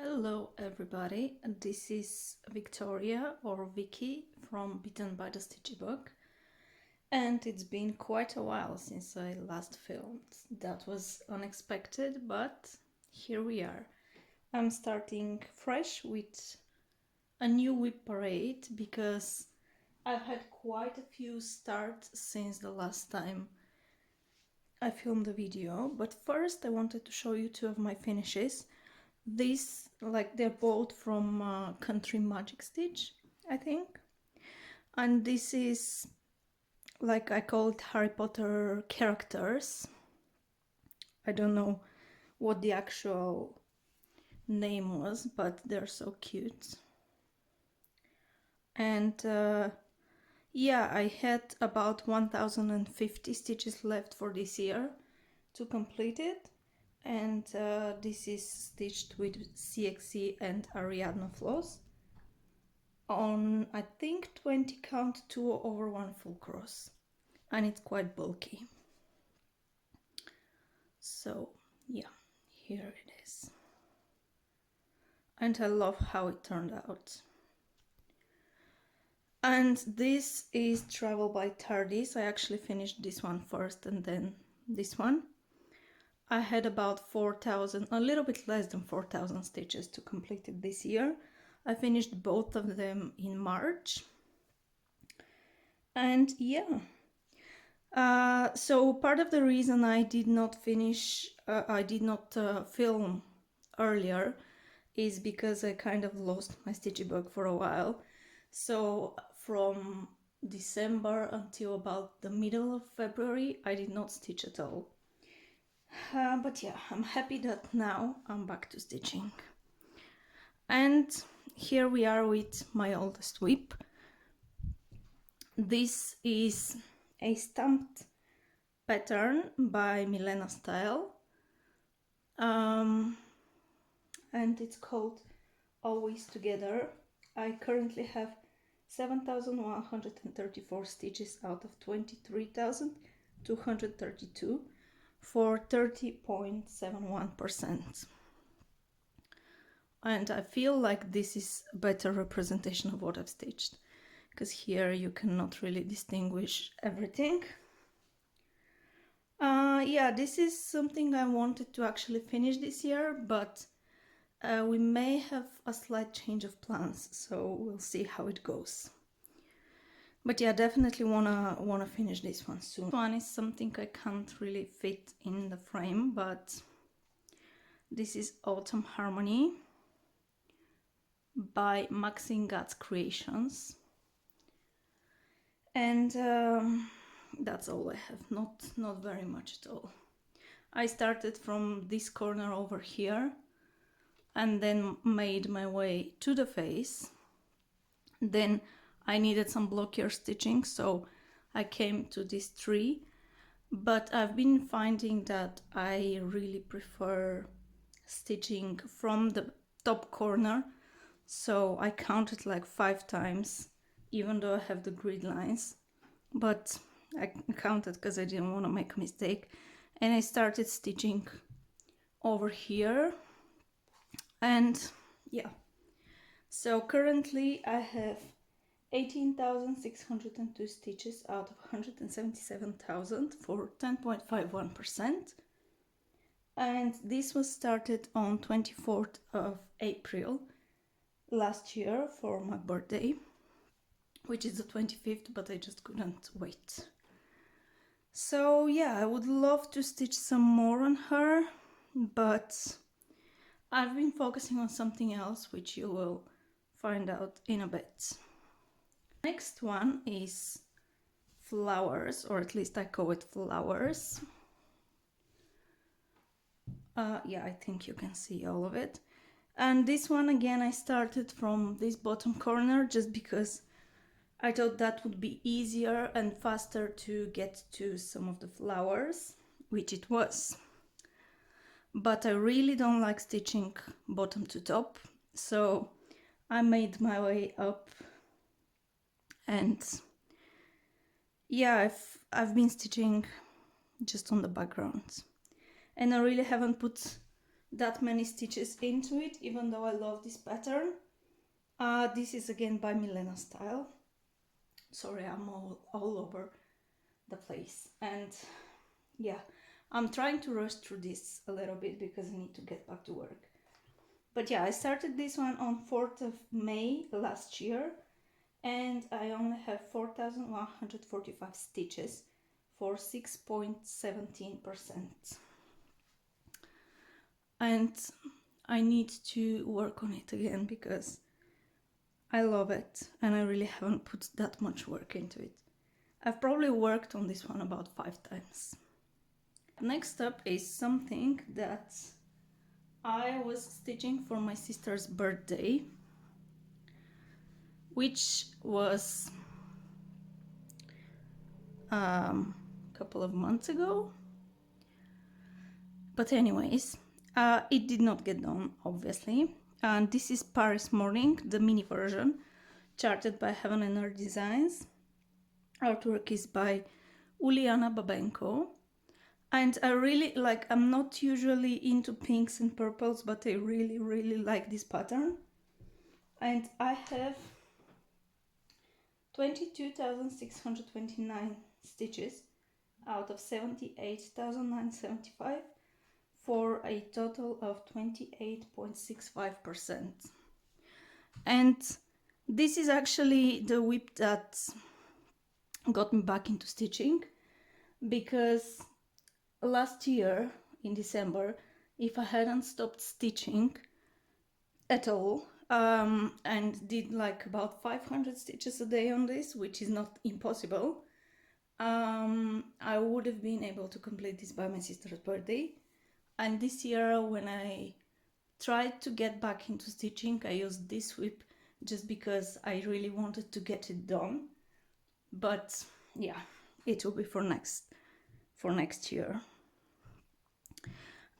Hello everybody, this is Victoria or Vicky from Bitten by the Stitchy Book, and it's been quite a while since I last filmed. That was unexpected, but here we are. I'm starting fresh with a new WIP parade because I've had quite a few starts since the last time I filmed the video, but first I wanted to show you two of my finishes. These, they're both from Country Magic Stitch, I think. And this is, I call it Harry Potter characters. I don't know what the actual name was, but they're so cute. And yeah, I had about 1050 stitches left for this year to complete it. And this is stitched with CXC and Ariadne floss on, I think, 20 count 2/1 full cross, and it's quite bulky. So yeah, here it is, and I love how it turned out. And this is Travel by Tardis. I actually finished this one first and then this one. I had about 4,000, a little bit less than 4,000 stitches to complete it this year. I finished both of them in March. And yeah, so part of the reason I did not film earlier is because I kind of lost my stitchy book for a while. So from December until about the middle of February, I did not stitch at all. But yeah, I'm happy that now I'm back to stitching. And here we are with my oldest WIP. This is a stamped pattern by Milena Style. And it's called Always Together. I currently have 7,134 stitches out of 23,232 for 30.71%. And I feel like this is a better representation of what I've stitched, because here you cannot really distinguish everything. Yeah, this is something I wanted to actually finish this year, but we may have a slight change of plans, so we'll see how it goes. But yeah, definitely wanna finish this one soon. This one is something I can't really fit in the frame, but this is Autumn Harmony by Maxine Guts Creations. And that's all I have, not very much at all. I started from this corner over here and then made my way to the face. Then I needed some blockier stitching, so I came to this tree, but I've been finding that I really prefer stitching from the top corner, so I counted like 5 times, even though I have the grid lines, but I counted because I didn't want to make a mistake. And I started stitching over here, and yeah, so currently I have 18,602 stitches out of 177,000 for 10.51%. And this was started on 24th of April last year for my birthday, which is the 25th, but I just couldn't wait. So yeah, I would love to stitch some more on her, but I've been focusing on something else, which you will find out in a bit. Next one is Flowers, or at least I call it Flowers. Yeah, I think you can see all of it. And this one, again, I started from this bottom corner just because I thought that would be easier and faster to get to some of the flowers, which it was. But I really don't like stitching bottom to top, so I made my way up. And yeah, I've been stitching just on the background, and I really haven't put that many stitches into it, even though I love this pattern. This is again by Milena Style. Sorry, I'm all over the place. And yeah, I'm trying to rush through this a little bit because I need to get back to work. But yeah, I started this one on 4th of May last year, and I only have 4,145 stitches for 6.17%. And I need to work on it again because I love it and I really haven't put that much work into it. I've probably worked on this one about 5 times. Next up is something that I was stitching for my sister's birthday, which was a couple of months ago. But anyways, it did not get done, obviously. And this is Paris Morning, the mini version, charted by Heaven and Earth Designs. Artwork is by Uliana Babenko. And I really like, I'm not usually into pinks and purples, but I really, really like this pattern. And I have 22,629 stitches out of 78,975 for a total of 28.65%. And this is actually the WIP that got me back into stitching, because last year in December, if I hadn't stopped stitching at all and did like about 500 stitches a day on this, which is not impossible, I would have been able to complete this by my sister's birthday. And this year, when I tried to get back into stitching, I used this WIP just because I really wanted to get it done. But yeah, it will be for next year.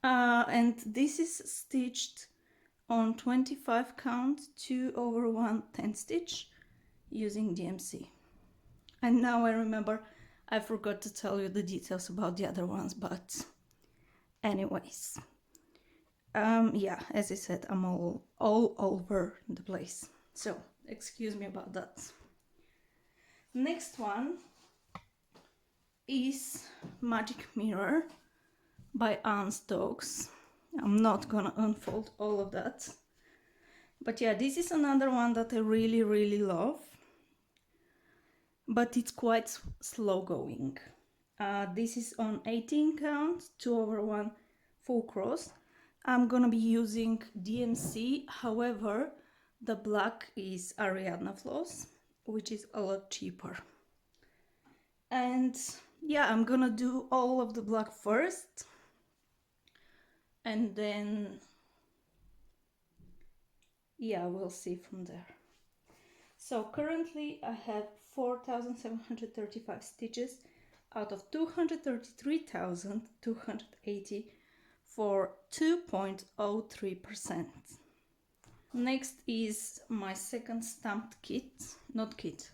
And this is stitched on 25 count 2/1 10 stitch using DMC. And now I remember I forgot to tell you the details about the other ones, but anyways, yeah, as I said, I'm all over the place, so excuse me about that. Next one is Magic Mirror by Anne Stokes. I'm not gonna unfold all of that, but yeah, this is another one that I really, really love, but it's quite slow going. This is on 18 count 2/1 full cross. I'm gonna be using DMC, however, the black is Ariadna floss, which is a lot cheaper. And yeah, I'm gonna do all of the black first, and then yeah, we'll see from there. So currently I have 4,735 stitches out of 233,280 for 2.03%. Next is my second stamped kit, not kit,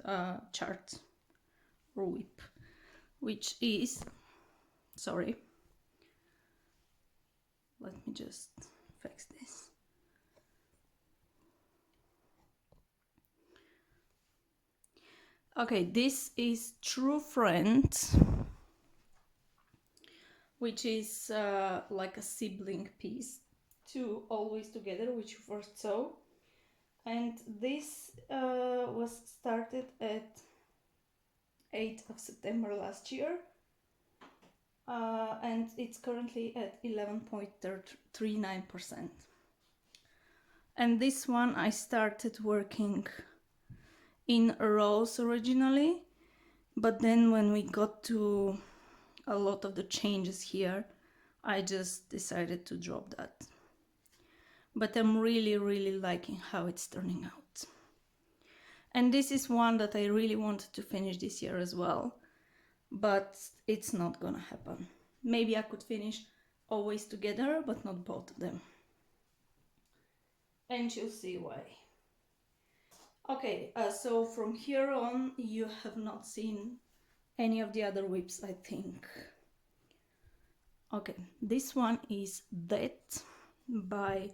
chart or WIP, which is, sorry, let me just fix this. Okay, this is True Friend, which is like a sibling piece to Always Together, which you first saw. And this was started at 8th of September last year. And it's currently at 11.39%. And this one I started working in rows originally, but then when we got to a lot of the changes here, I just decided to drop that. But I'm really, really liking how it's turning out. And this is one that I really wanted to finish this year as well, but it's not gonna happen. Maybe I could finish Always Together, but not both of them. And you'll see why. Okay, so from here on, you have not seen any of the other WIPs, I think. Okay, this one is That by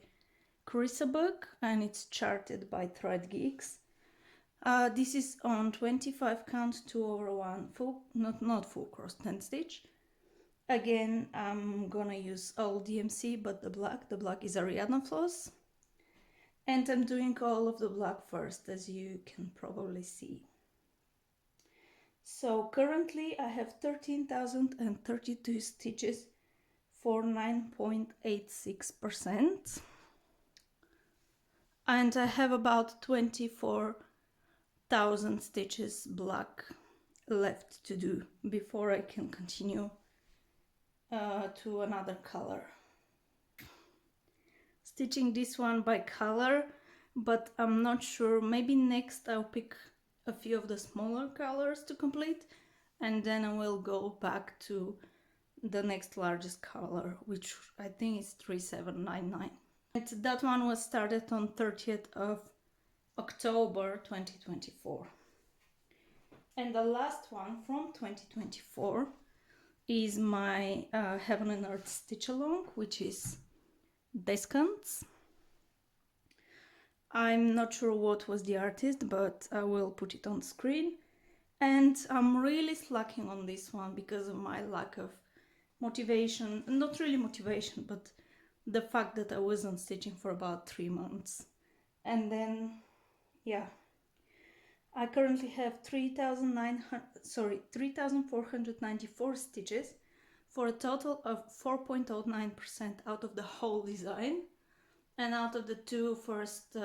book, and it's charted by Thread Geeks. This is on 25 count 2/1 full, not full cross 10 stitch. Again, I'm gonna use all DMC but the black is Ariadna floss, and I'm doing all of the black first, as you can probably see. So currently I have 13,032 stitches for 9.86%, and I have about 24,000 stitches black left to do before I can continue to another color. Stitching this one by color, but I'm not sure, maybe next I'll pick a few of the smaller colors to complete, and then I will go back to the next largest color, which I think is 3799. That one was started on 30th of October 2024. And the last one from 2024 is my Heaven and Earth stitch along, which is Descants. I'm not sure what was the artist, but I will put it on screen. And I'm really slacking on this one because of my lack of motivation. Not really motivation, but the fact that I wasn't stitching for about 3 months. And then, yeah, I currently have 3,494 stitches for a total of 4.09% out of the whole design. And out of the two first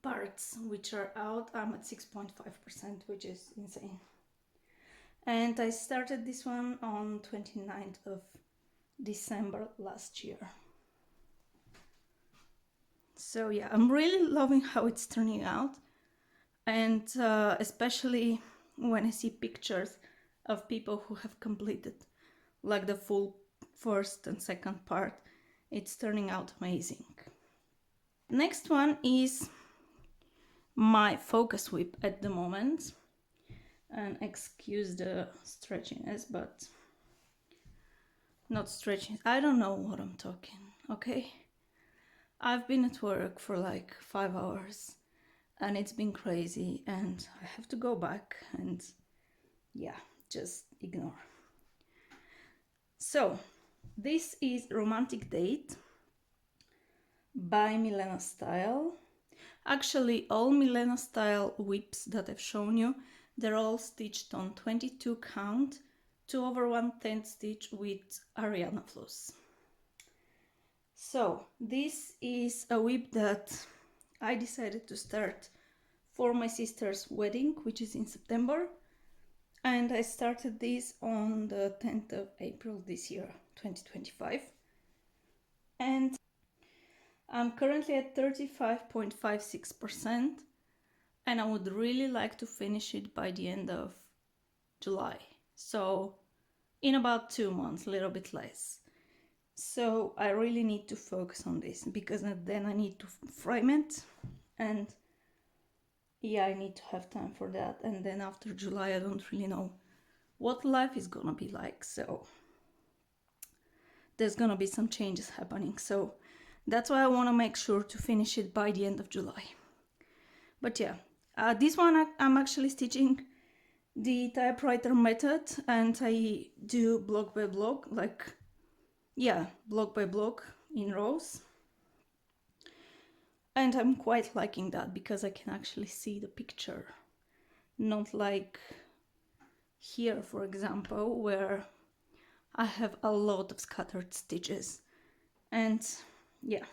parts which are out, I'm at 6.5%, which is insane. And I started this one on 29th of December last year. So yeah, I'm really loving how it's turning out, and especially when I see pictures of people who have completed like the full first and second part, it's turning out amazing. Next one is my focus WIP at the moment, and excuse the stretchiness, but not stretching, I don't know what I'm talking, okay? I've been at work for like 5 hours and it's been crazy, and I have to go back, and yeah, just ignore. So this is Romantic Date by Milena Style. Actually, all Milena Style WIPs that I've shown you, they're all stitched on 22 count 2/1/10 stitch with Ariadna floss. So this is a WIP that I decided to start for my sister's wedding, which is in September, and I started this on the 10th of April this year, 2025, and I'm currently at 35.56%, and I would really like to finish it by the end of July, so in about 2 months, a little bit less. So I really need to focus on this, because then I need to frame it, and yeah, I need to have time for that. And then after July, I don't really know what life is gonna be like, so there's gonna be some changes happening. So that's why I want to make sure to finish it by the end of July. But yeah, this one I'm actually stitching the typewriter method, and I do block by block, like, yeah, block by block in rows, and I'm quite liking that because I can actually see the picture, not like here, for example, where I have a lot of scattered stitches. And yeah,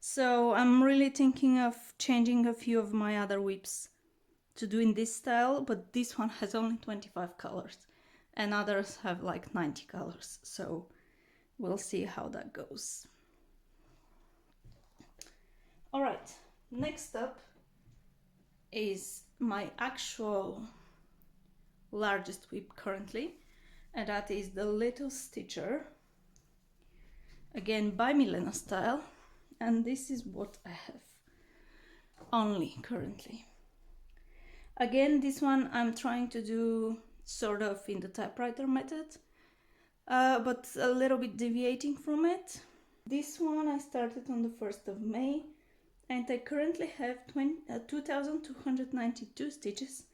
so I'm really thinking of changing a few of my other WIPs to do in this style, but this one has only 25 colors and others have like 90 colors, so we'll see how that goes. All right, next up is my actual largest WIP currently, and that is the Little Stitcher, again by Milena Style, and this is what I have only currently. Again, this one I'm trying to do sort of in the typewriter method. but a little bit deviating from it. This one I started on the 1st of May, and I currently have 2,292 stitches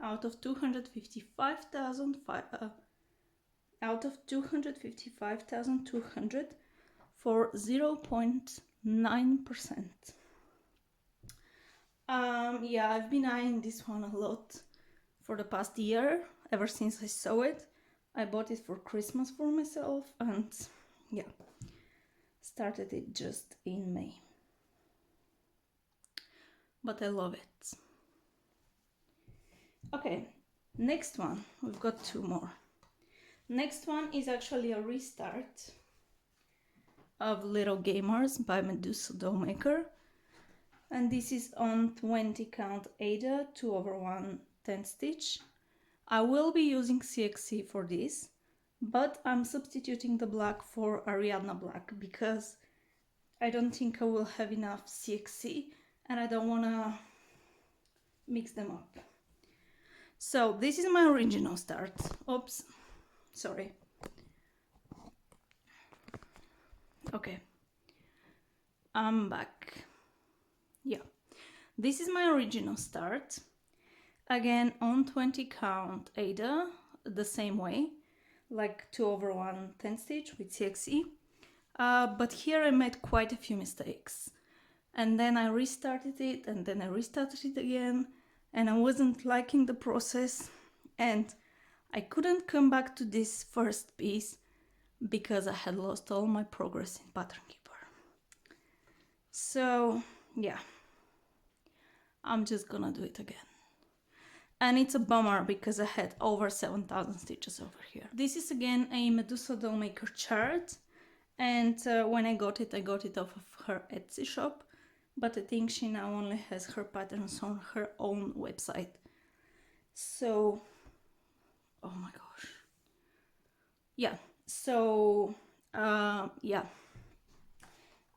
out of 255,200 for 0.9%. Yeah, I've been eyeing this one a lot for the past year, ever since I saw it. I bought it for Christmas for myself, and yeah, started it just in May. But I love it. Okay, next one, we've got two more. Next one is actually a restart of Little Gamers by Medusa Dollmaker, and this is on 20 count Ada 2/1 10 stitch. I will be using CXC for this, but I'm substituting the black for Ariadna black because I don't think I will have enough CXC and I don't want to mix them up. So this is my original start. Oops, sorry. Okay, I'm back. Yeah, this is my original start. Again, on 20 count Ada, the same way, like 2/1 10 stitch with CXC. But here I made quite a few mistakes. And then I restarted it, and then I restarted it again, and I wasn't liking the process, and I couldn't come back to this first piece because I had lost all my progress in Pattern Keeper. So yeah, I'm just gonna do it again. And it's a bummer because I had over 7,000 stitches over here. This is again a Medusa Dollmaker chart, and when I got it off of her Etsy shop, but I think she now only has her patterns on her own website. So, oh my gosh. Yeah, so, yeah.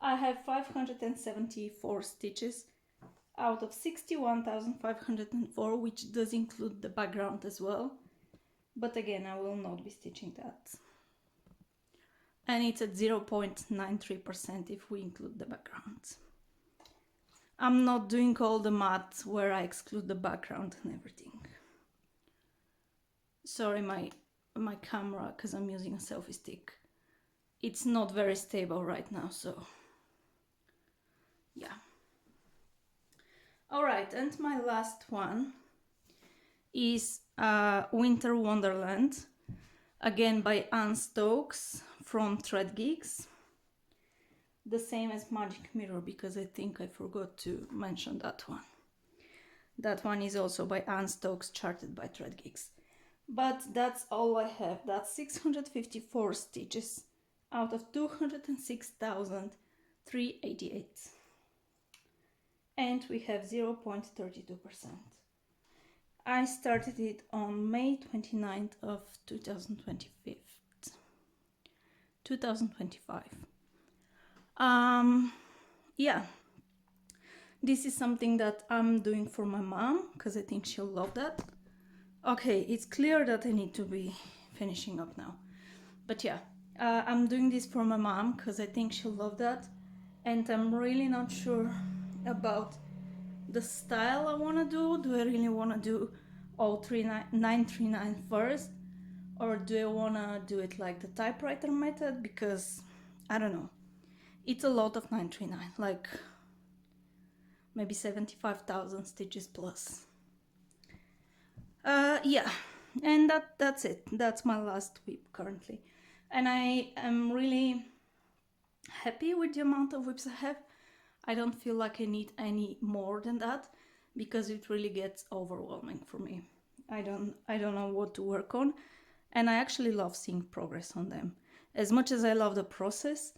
I have 574 stitches out of 61,504, which does include the background as well. But again, I will not be stitching that. And it's at 0.93% if we include the background. I'm not doing all the math where I exclude the background and everything. Sorry, my camera, because I'm using a selfie stick. It's not very stable right now, so yeah. Alright, and my last one is Winter Wonderland, again by Anne Stokes from Thread Geeks. The same as Magic Mirror, because I think I forgot to mention that one. That one is also by Anne Stokes, charted by Thread Geeks. But that's all I have. That's 654 stitches out of 206,388. And we have 0.32%. I started it on May 29th of 2025. Yeah, this is something that I'm doing for my mom because I think she'll love that. Okay, it's clear that I need to be finishing up now, but yeah, I'm doing this for my mom because I think she'll love that, and I'm really not sure about the style I want to do. Do I really want to do all 939 first, or do I want to do it like the typewriter method? Because I don't know, it's a lot of 939, like maybe 75,000 stitches plus. Yeah, and that's it. That's my last WIP currently, and I am really happy with the amount of WIPs I have. I don't feel like I need any more than that because it really gets overwhelming for me. I don't know what to work on, and I actually love seeing progress on them. As much as I love the process,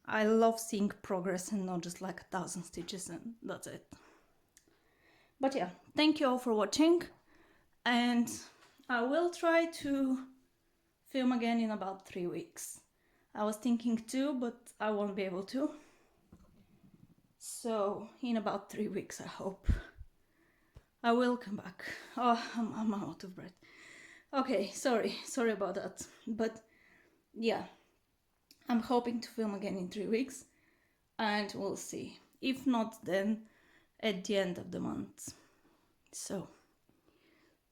I love seeing progress and not just like 1,000 stitches and that's it. But yeah, thank you all for watching, and I will try to film again in about 3 weeks. I was thinking 2, but I won't be able to. So in about 3 weeks, I hope I will come back. Oh, I'm out of breath. Okay, sorry about that. But yeah, I'm hoping to film again in 3 weeks, and we'll see. If not, then at the end of the month. So,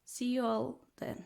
see you all then.